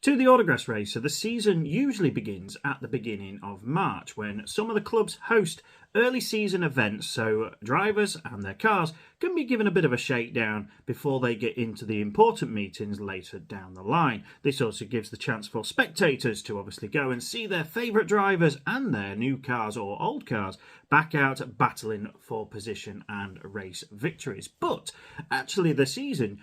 To the Autograss racer, the season usually begins at the beginning of March when some of the clubs host early season events so drivers and their cars can be given a bit of a shakedown before they get into the important meetings later down the line. This also gives the chance for spectators to obviously go and see their favourite drivers and their new cars or old cars back out battling for position and race victories. But actually the season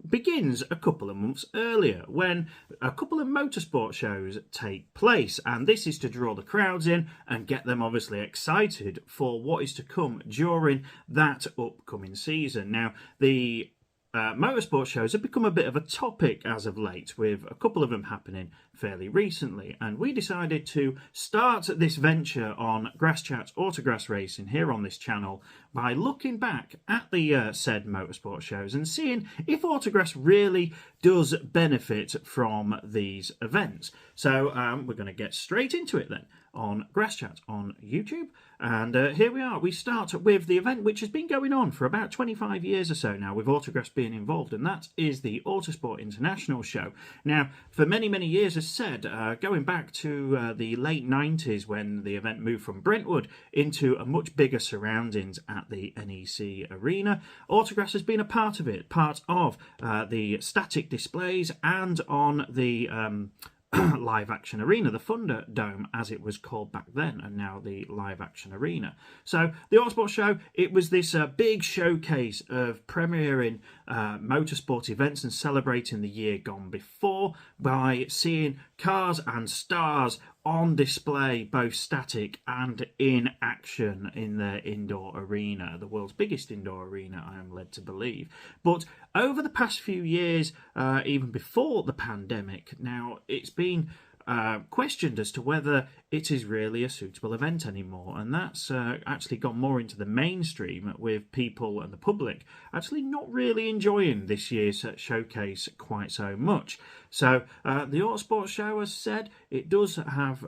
begins a couple of months earlier when a couple of motorsport shows take place, and this is to draw the crowds in and get them obviously excited for what is to come during that upcoming season. Now, the motorsport shows have become a bit of a topic as of late, with a couple of them happening fairly recently, and we decided to start this venture on GrassChat's Autograss Racing here on this channel by looking back at the said motorsport shows and seeing if Autograss really does benefit from these events. So we're going to get straight into it then on GrassChat on YouTube. And here we are. We start with the event which has been going on for about 25 years or so now, with Autograss being involved, and that is the Autosport International show. Now, for many, many years, as said, going back to the late 90s when the event moved from Brentwood into a much bigger surroundings at the NEC Arena, Autograss has been a part of it, part of the static displays and on the live action arena, the Thunder Dome as it was called back then, and now the live action arena. So the Autosport show, it was this big showcase of premiering motorsport events and celebrating the year gone before by seeing cars and stars on display, both static and in action, in their indoor arena, the world's biggest indoor arena, I am led to believe. But over the past few years, even before the pandemic, now it's been questioned as to whether it is really a suitable event anymore, and that's actually gone more into the mainstream, with people and the public actually not really enjoying this year's showcase quite so much. So the Autosport show, as said, it does have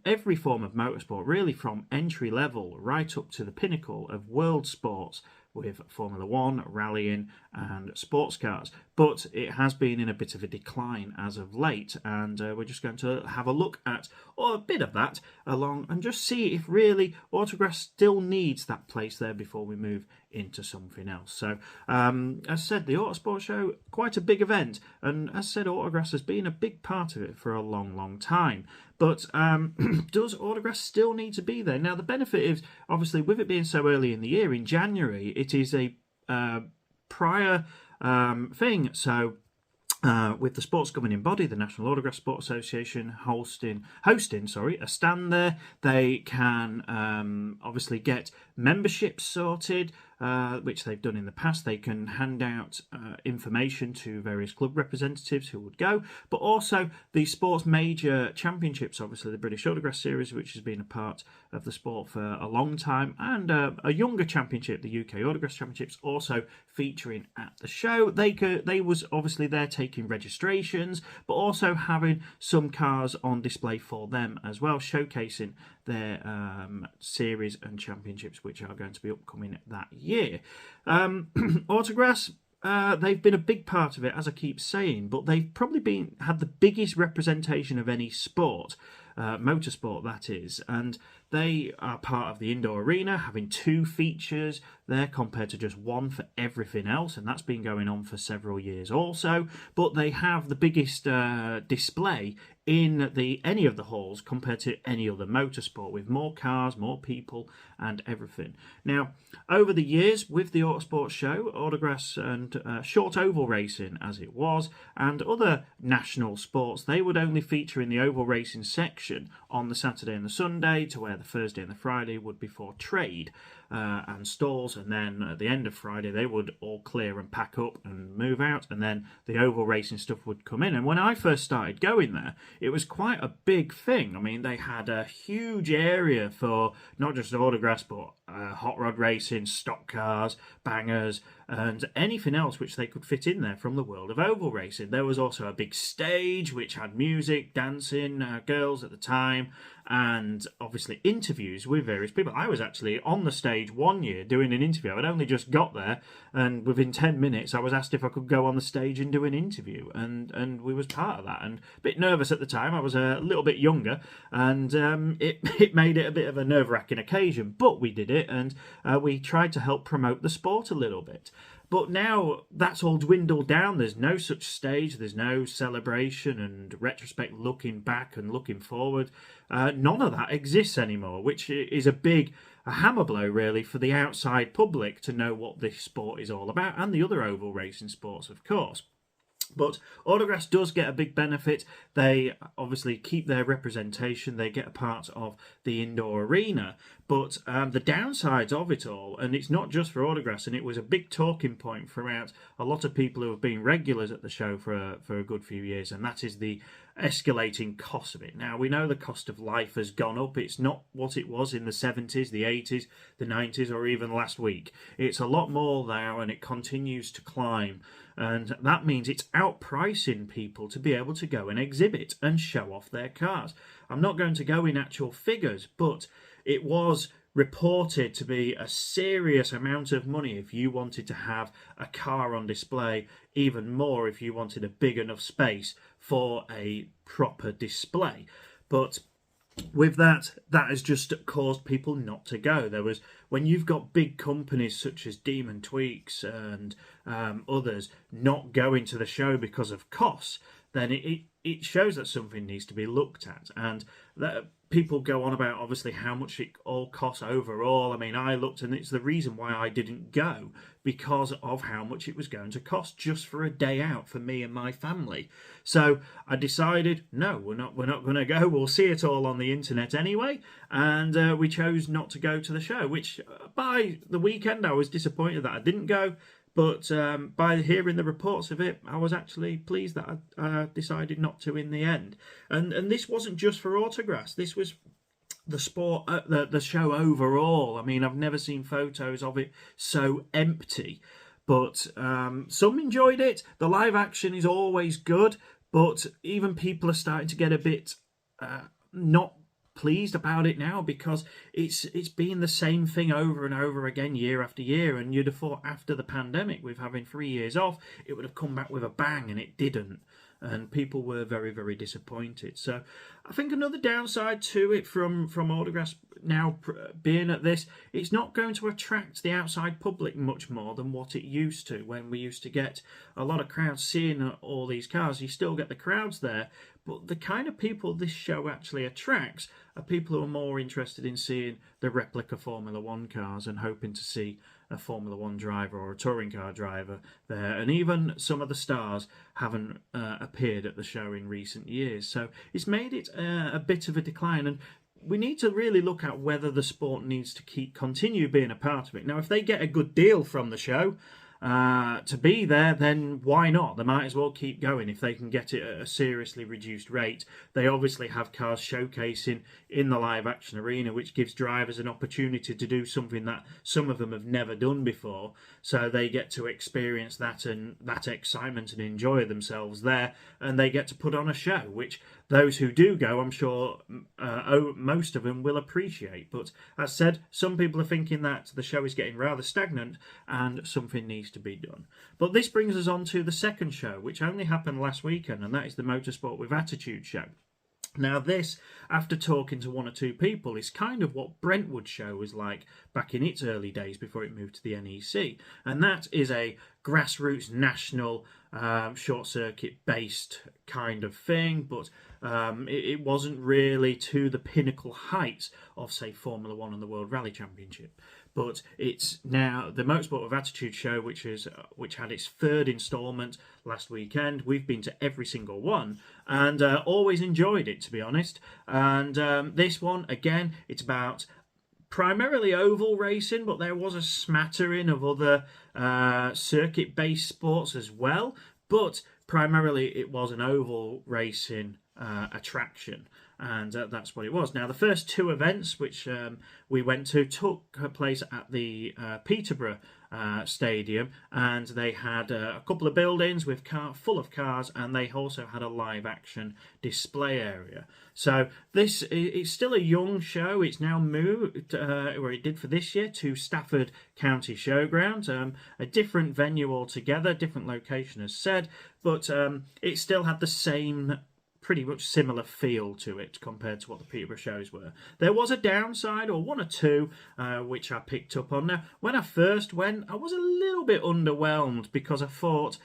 every form of motorsport, really, from entry level right up to the pinnacle of world sports, with Formula One, rallying and sports cars. But it has been in a bit of a decline as of late, and we're just going to have a look at a bit of that along and just see if really Autograss still needs that place there before we move into something else. So as said, the Autosport show, quite a big event, and as said, Autograss has been a big part of it for a long time. But does Autograss still need to be there? Now, the benefit is, obviously, with it being so early in the year, in January, it is a prior thing. So with the sports governing body, the National Autograss Sport Association, hosting a stand there, they can obviously get memberships sorted, which they've done in the past. They can hand out information to various club representatives who would go, but also the sports major championships, obviously the British Autograss Series, which has been a part of the sport for a long time, and a younger championship, the UK Autograss Championships, also featuring at the show. They was obviously there taking registrations, but also having some cars on display for them as well, showcasing their series and championships, which are going to be upcoming that year. Autograss, they've been a big part of it, as I keep saying, but they've probably had the biggest representation of any sport, motorsport that is, and they are part of the indoor arena, having 2 features there compared to just 1 for everything else, and that's been going on for several years also. But they have the biggest display in any of the halls compared to any other motorsport, with more cars, more people and everything. Now, over the years with the Autosport show, Autograss and short oval racing as it was, and other national sports, they would only feature in the oval racing section on the Saturday and the Sunday, to where the Thursday and the Friday would be for trade and stalls, and then at the end of Friday they would all clear and pack up and move out, and then the oval racing stuff would come in. And when I first started going there, it was quite a big thing. I mean, they had a huge area for not just Autograss, but hot rod racing, stock cars, bangers, and anything else which they could fit in there from the world of oval racing. There was also a big stage which had music, dancing, girls at the time, and obviously interviews with various people. I was actually on the stage stage one year doing an interview. I'd only just got there, and within 10 minutes I was asked if I could go on the stage and do an interview, and we was part of that. And a bit nervous at the time. I was a little bit younger, and it made it a bit of a nerve-wracking occasion, but we did it, and we tried to help promote the sport a little bit. But now that's all dwindled down. There's no such stage. There's no celebration and retrospect looking back and looking forward. None of that exists anymore, which is a hammer blow, really, for the outside public to know what this sport is all about, and the other oval racing sports, of course. But Autograss does get a big benefit. They obviously keep their representation. They get a part of the indoor arena. But the downsides of it all, and it's not just for Autograss, and it was a big talking point throughout a lot of people who have been regulars at the show for a good few years, and that is the escalating cost of it. Now, we know the cost of life has gone up. It's not what it was in the 70s, the 80s, the 90s, or even last week. It's a lot more now, and it continues to climb. And that means it's outpricing people to be able to go and exhibit and show off their cars. I'm not going to go in actual figures, but it was reported to be a serious amount of money if you wanted to have a car on display, even more if you wanted a big enough space for a proper display. But with that has just caused people not to go. When you've got big companies such as Demon Tweaks and others not going to the show because of costs, then it shows that something needs to be looked at. And that people go on about, obviously, how much it all costs overall. I mean, I looked, and it's the reason why I didn't go, because of how much it was going to cost just for a day out for me and my family. So I decided, no, we're not going to go. We'll see it all on the internet anyway. And we chose not to go to the show, which by the weekend I was disappointed that I didn't go. But by hearing the reports of it, I was actually pleased that I decided not to in the end. And this wasn't just for Autograss. This was the sport, the show overall. I mean, I've never seen photos of it so empty. But some enjoyed it. The live action is always good. But even people are starting to get a bit not pleased about it now, because it's been the same thing over and over again year after year, and you'd have thought after the pandemic, with having 3 years off, it would have come back with a bang, and it didn't, and people were very, very disappointed. So I think another downside to it from Autograss now being at this, it's not going to attract the outside public much more than what it used to. When we used to get a lot of crowds seeing all these cars, you still get the crowds there, but the kind of people this show actually attracts are people who are more interested in seeing the replica Formula One cars and hoping to see a Formula One driver or a touring car driver there. And even some of the stars haven't appeared at the show in recent years. So it's made it a bit of a decline. And we need to really look at whether the sport needs to continue being a part of it. Now, if they get a good deal from the show to be there, then why not? They might as well keep going if they can get it at a seriously reduced rate. They obviously have cars showcasing in the live action arena, which gives drivers an opportunity to do something that some of them have never done before. So they get to experience that and that excitement and enjoy themselves there, and they get to put on a show, which those who do go, I'm sure most of them will appreciate. But as said, some people are thinking that the show is getting rather stagnant and something needs to be done. But this brings us on to the second show, which only happened last weekend, and that is the Motorsport with Attitude show. Now this, after talking to one or two people, is kind of what Brentwood show was like back in its early days before it moved to the NEC. And that is a grassroots national short circuit based kind of thing, but it wasn't really to the pinnacle heights of, say, Formula One and the World Rally Championship. But it's now the Motorsport with Attitude show, which had its third instalment last weekend. We've been to every single one and always enjoyed it, to be honest. And this one, again, it's about primarily oval racing, but there was a smattering of other circuit-based sports as well. But primarily it was an oval racing attraction. And that's what it was. Now, the first two events which we went to took place at the Peterborough stadium, and they had a couple of buildings with full of cars, and they also had a live action display area. So this it's still a young show. It's now moved, or it did for this year, to Stafford County Showgrounds, a different venue altogether, different location as said, but it still had the same pretty much similar feel to it compared to what the Peterborough shows were. There was a downside, or one or two, which I picked up on. Now, when I first went, I was a little bit underwhelmed because I thought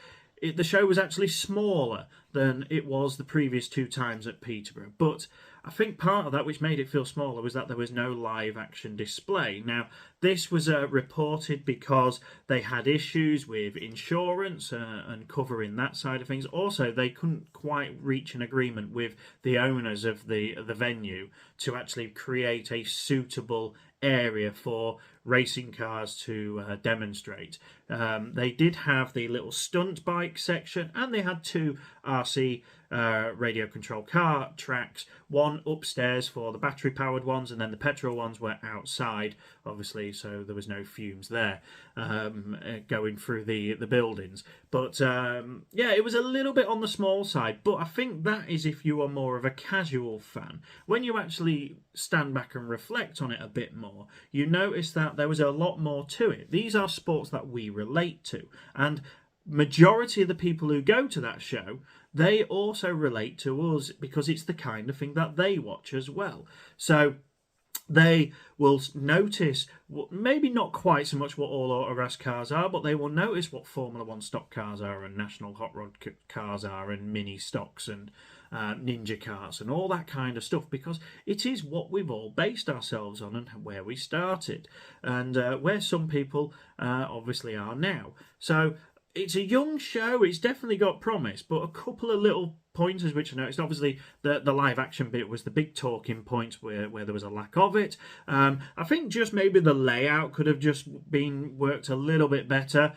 the show was actually smaller than it was the previous two times at Peterborough. But I think part of that which made it feel smaller was that there was no live action display. Now, this was reported because they had issues with insurance and covering that side of things. Also, they couldn't quite reach an agreement with the owners of the venue to actually create a suitable area for racing cars to demonstrate. They did have the little stunt bike section, and they had two RC radio control car tracks, one upstairs for the battery powered ones, and then the petrol ones were outside, obviously, so there was no fumes there going through the buildings. But yeah, it was a little bit on the small side, but I think that is if you are more of a casual fan. When you actually stand back and reflect on it a bit more, you notice that there was a lot more to it. These are sports that we relate to, and majority of the people who go to that show, they also relate to us because it's the kind of thing that they watch as well. So they will notice, maybe not quite so much what all Autograss cars are, but they will notice what Formula 1 stock cars are and National Hot Rod cars are and mini stocks and ninja cars and all that kind of stuff, because it is what we've all based ourselves on and where we started, and where some people obviously are now. So it's a young show. It's definitely got promise, but a couple of little pointers which I noticed. Obviously, the live action bit was the big talking point where there was a lack of it. I think just maybe the layout could have just been worked a little bit better.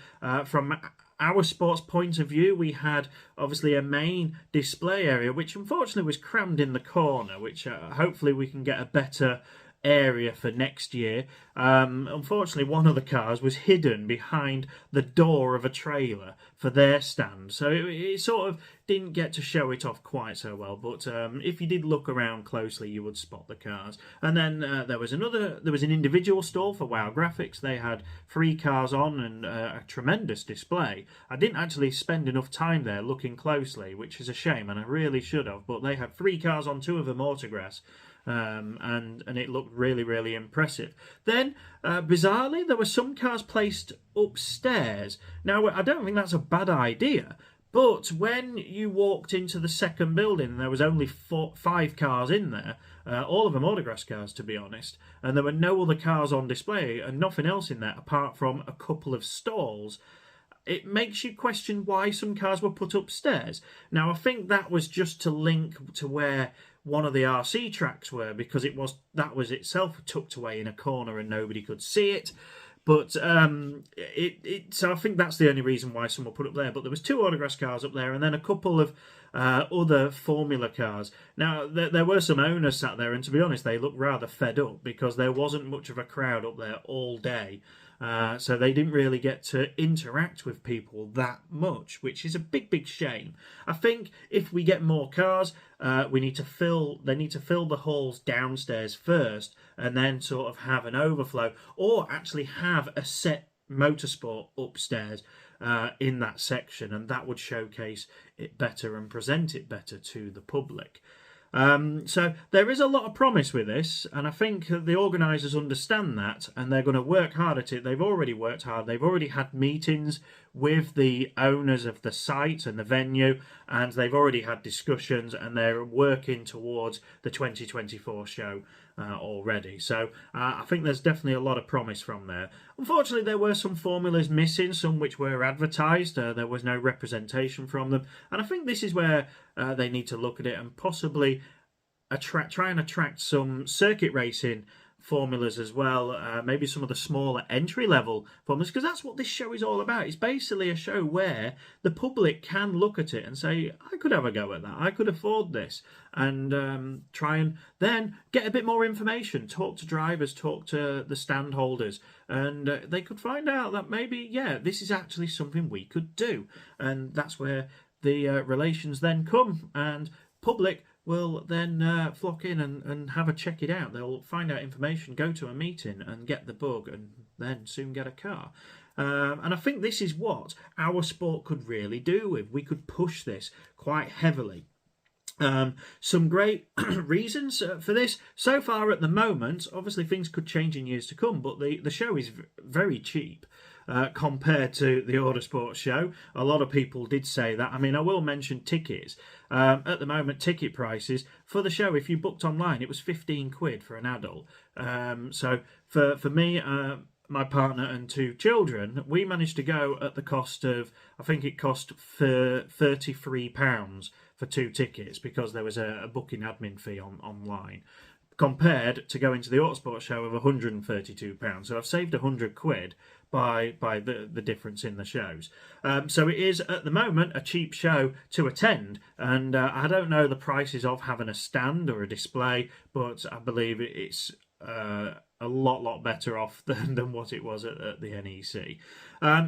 From our sports point of view, we had obviously a main display area, which unfortunately was crammed in the corner, which hopefully we can get a better area for next year. Unfortunately, one of the cars was hidden behind the door of a trailer for their stand, so it sort of didn't get to show it off quite so well, but if you did look around closely you would spot the cars. And then there was an individual stall for Wow Graphics. They had 3 cars on and a tremendous display. I didn't actually spend enough time there looking closely, which is a shame, and I really should have, but they had 3 cars on, 2 of them Autograss. And it looked really, really impressive. Then, bizarrely, there were some cars placed upstairs. Now, I don't think that's a bad idea, but when you walked into the second building, there was only 5 cars in there, all of them Autograss cars, to be honest, and there were no other cars on display and nothing else in there apart from a couple of stalls. It makes you question why some cars were put upstairs. Now, I think that was just to link to where one of the RC tracks were, because that was itself tucked away in a corner and nobody could see it. But so I think that's the only reason why some were put up there. But there was 2 Autograss cars up there, and then a couple of other Formula cars. Now, there were some owners sat there, and to be honest, they looked rather fed up because there wasn't much of a crowd up there all day. So they didn't really get to interact with people that much, which is a big, big shame. I think if we get more cars, they need to fill the halls downstairs first, and then sort of have an overflow, or actually have a set motorsport upstairs in that section, and that would showcase it better and present it better to the public. So there is a lot of promise with this, and I think the organisers understand that, and they're going to work hard at it. They've already worked hard. They've already had meetings with the owners of the site and the venue, and they've already had discussions, and they're working towards the 2024 show already. So I think there's definitely a lot of promise from there. Unfortunately, there were some formulas missing, some which were advertised. There was no representation from them, and I think this is where they need to look at it and possibly try and attract some circuit racing formulas as well, maybe some of the smaller entry-level formulas, because that's what this show is all about. It's basically a show where the public can look at it and say, I could have a go at that, I could afford this, and try and then get a bit more information, talk to drivers, talk to the stand holders, and they could find out that maybe, yeah, this is actually something we could do. And that's where the relations then come, and public will then flock in and have a check it out. They'll find out information, go to a meeting and get the bug, and then soon get a car. And I think this is what our sport could really do with. We could push this quite heavily. Some great reasons for this. So far at the moment, obviously things could change in years to come, but the show is very cheap. Compared to the Autosport show. A lot of people did say that. I mean, I will mention tickets. At the moment, ticket prices for the show, if you booked online, it was 15 quid for an adult. So for me, my partner and 2 children, we managed to go at the cost of, I think it cost for £33 for 2 tickets, because there was a booking admin fee online, compared to going to the Autosport show of £132. So I've saved 100 quid by the difference in the shows. So it is at the moment a cheap show to attend, and I don't know the prices of having a stand or a display, but I believe it's a lot better off than what it was at the NEC.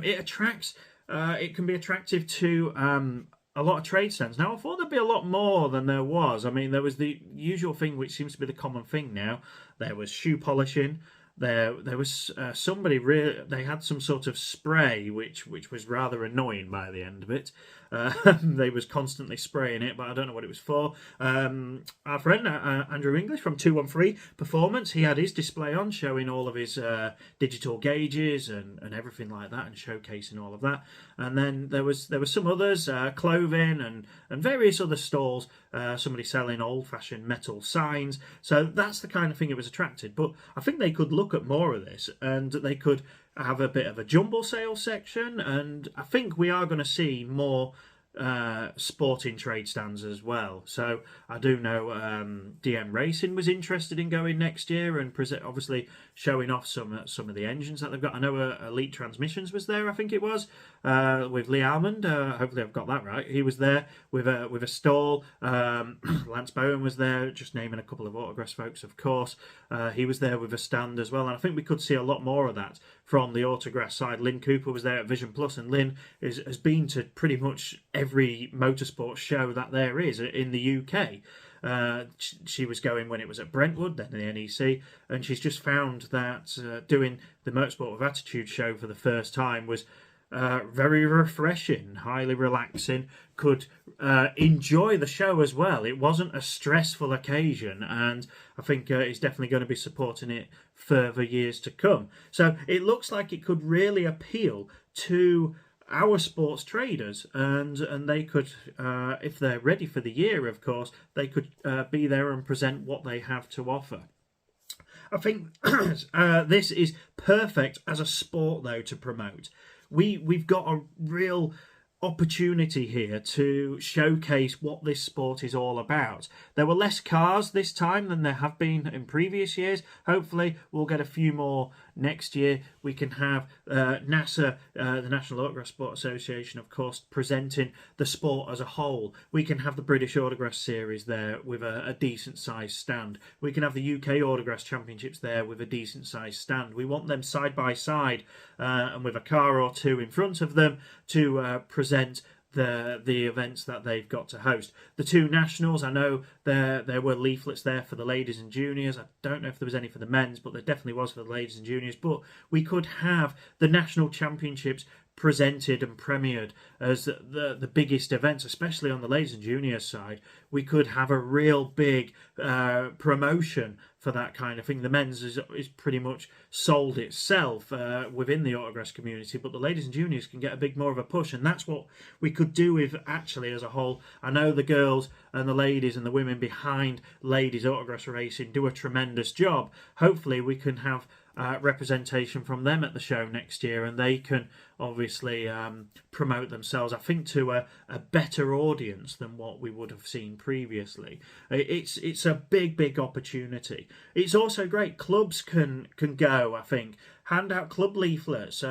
It attracts. It can be attractive to a lot of trade stands. Now, I thought there'd be a lot more than there was. I mean, there was the usual thing, which seems to be the common thing now. There was shoe polishing. There was somebody they had some sort of spray which was rather annoying by the end of it. They was constantly spraying it, but I don't know what it was for. Our friend Andrew English from 213 Performance, he had his display on, showing all of his digital gauges and everything like that, and showcasing all of that. And then there was some others, clothing and various other stalls. Somebody selling old-fashioned metal signs. So that's the kind of thing it was attracted. But I think they could look at more of this, and they could have a bit of a jumble sale section, and I think we are going to see more sporting trade stands as well. So I do know DM Racing was interested in going next year and obviously showing off some of the engines that they've got. I know Elite Transmissions was there, I think it was, with Lee Almond. Hopefully I've got that right. He was there with a stall. Lance Bowen was there, just naming a couple of Autograss folks, of course. He was there with a stand as well, and I think we could see a lot more of that from the Autograss side. Lynn Cooper was there at Vision Plus, and Lynn has been to pretty much every motorsport show that there is in the UK. She was going when it was at Brentwood, then the NEC, and she's just found that doing the Motorsport with Attitude show for the first time was very refreshing, highly relaxing, could enjoy the show as well. It wasn't a stressful occasion, and I think he's definitely going to be supporting it further years to come. So it looks like it could really appeal to our sports traders, and they could, if they're ready for the year, of course, they could be there and present what they have to offer. I think this is perfect as a sport, though, to promote. We've got a real opportunity here to showcase what this sport is all about. There were less cars this time than there have been in previous years. Hopefully we'll get a few more next year. We can have NASA, the National Autograss Sport Association, of course, presenting the sport as a whole. We can have the British Autograss Series there with a decent sized stand. We can have the UK Autograss Championships there with a decent sized stand. We want them side by side and with a car or two in front of them to present the events that they've got to host. The 2 nationals, I know there were leaflets there for the ladies and juniors. I don't know if there was any for the men's, but there definitely was for the ladies and juniors. But we could have the national championships presented and premiered as the biggest events, especially on the ladies and juniors side. We could have a real big promotion for that kind of thing. The men's is pretty much sold itself within the Autograss community, but the ladies and juniors can get a big more of a push, and that's what we could do with actually as a whole. I know the girls and the ladies and the women behind ladies Autograss racing do a tremendous job. Hopefully we can have representation from them at the show next year, and they can obviously promote themselves, I think, to a better audience than what we would have seen previously. It's a big opportunity. It's also great. Clubs can go, I think, hand out club leaflets,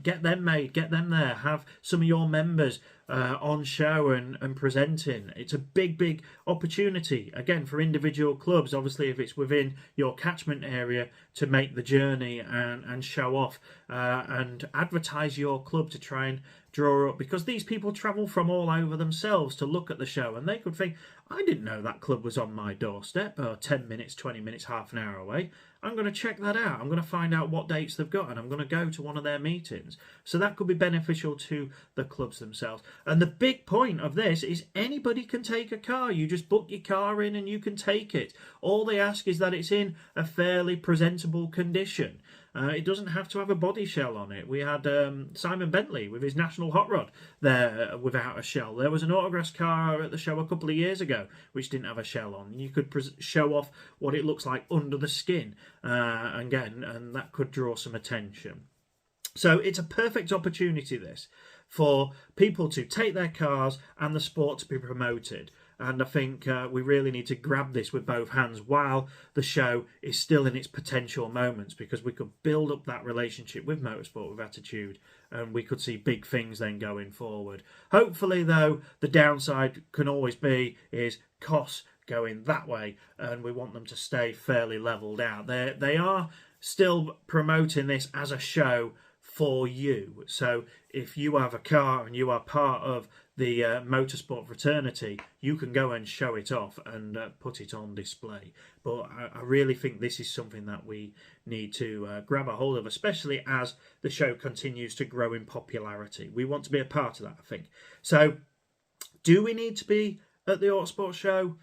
get them made, get them there, have some of your members on show and presenting. It's a big opportunity, again, for individual clubs, obviously, if it's within your catchment area, to make the journey and show off and advertise your club to try and draw up, because these people travel from all over themselves to look at the show, and they could think, I didn't know that club was on my doorstep, or 10 minutes, 20 minutes, half an hour away. I'm going to check that out. I'm going to find out what dates they've got, and I'm going to go to one of their meetings. So that could be beneficial to the clubs themselves. And the big point of this is anybody can take a car. You just book your car in and you can take it. All they ask is that it's in a fairly presentable condition. It doesn't have to have a body shell on it. We had Simon Bentley with his National Hot Rod there without a shell. There was an Autograss car at the show a couple of years ago which didn't have a shell on. You could show off what it looks like under the skin again, and that could draw some attention. So it's a perfect opportunity, this, for people to take their cars and the sport to be promoted. And I think we really need to grab this with both hands while the show is still in its potential moments, because we could build up that relationship with Motorsport with Attitude, and we could see big things then going forward. Hopefully, though, the downside can always be is costs going that way, and we want them to stay fairly leveled out. They are still promoting this as a show for you. So if you have a car and you are part of the motorsport fraternity, you can go and show it off and put it on display. But I really think this is something that we need to grab a hold of, especially as the show continues to grow in popularity. We want to be a part of that, I think. So do we need to be at the Autosport show?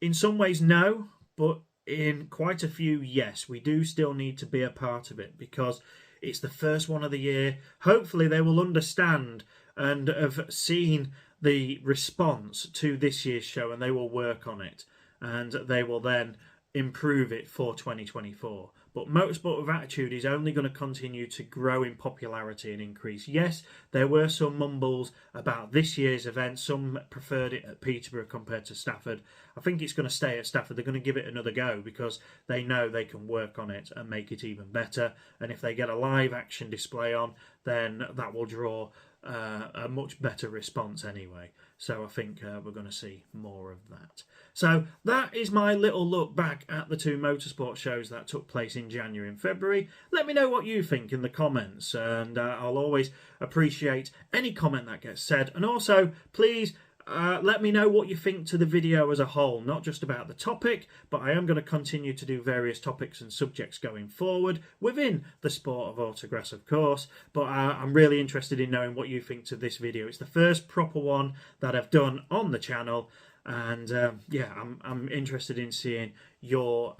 In some ways, no, but in quite a few, yes. We do still need to be a part of it, because it's the first one of the year. Hopefully they will understand and have seen the response to this year's show, and they will work on it, and they will then improve it for 2024. But Motorsport with Attitude is only going to continue to grow in popularity and increase. Yes, there were some mumbles about this year's event. Some preferred it at Peterborough compared to Stafford. I think it's going to stay at Stafford. They're going to give it another go, because they know they can work on it and make it even better. And if they get a live action display on, then that will draw a much better response anyway. So I think we're going to see more of that. So that is my little look back at the two motorsport shows that took place in January and February. Let me know what you think in the comments, and I'll always appreciate any comment that gets said. And also, please let me know what you think to the video as a whole, not just about the topic, but I am going to continue to do various topics and subjects going forward within the sport of Autograss, of course. But I'm really interested in knowing what you think to this video. It's the first proper one that I've done on the channel, and yeah, I'm interested in seeing your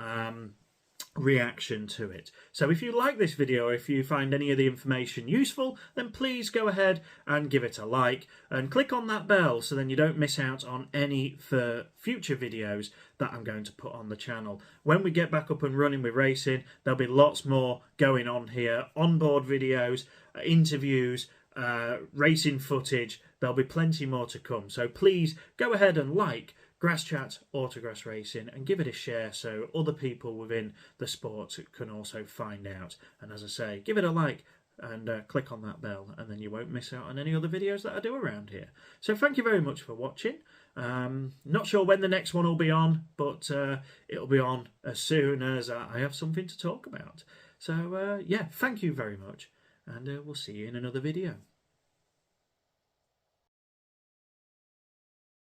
reaction to it. So if you like this video, if you find any of the information useful, then please go ahead and give it a like and click on that bell, so then you don't miss out on any for future videos that I'm going to put on the channel. When we get back up and running with racing, there'll be lots more going on here, onboard videos, interviews, racing footage. There'll be plenty more to come, so please go ahead and like GrassChat Autograss Racing and give it a share, so other people within the sport can also find out. And as I say, give it a like and click on that bell, and then you won't miss out on any other videos that I do around here. So thank you very much for watching. Not sure when the next one will be on, but it'll be on as soon as I have something to talk about. So yeah, thank you very much, and we'll see you in another video.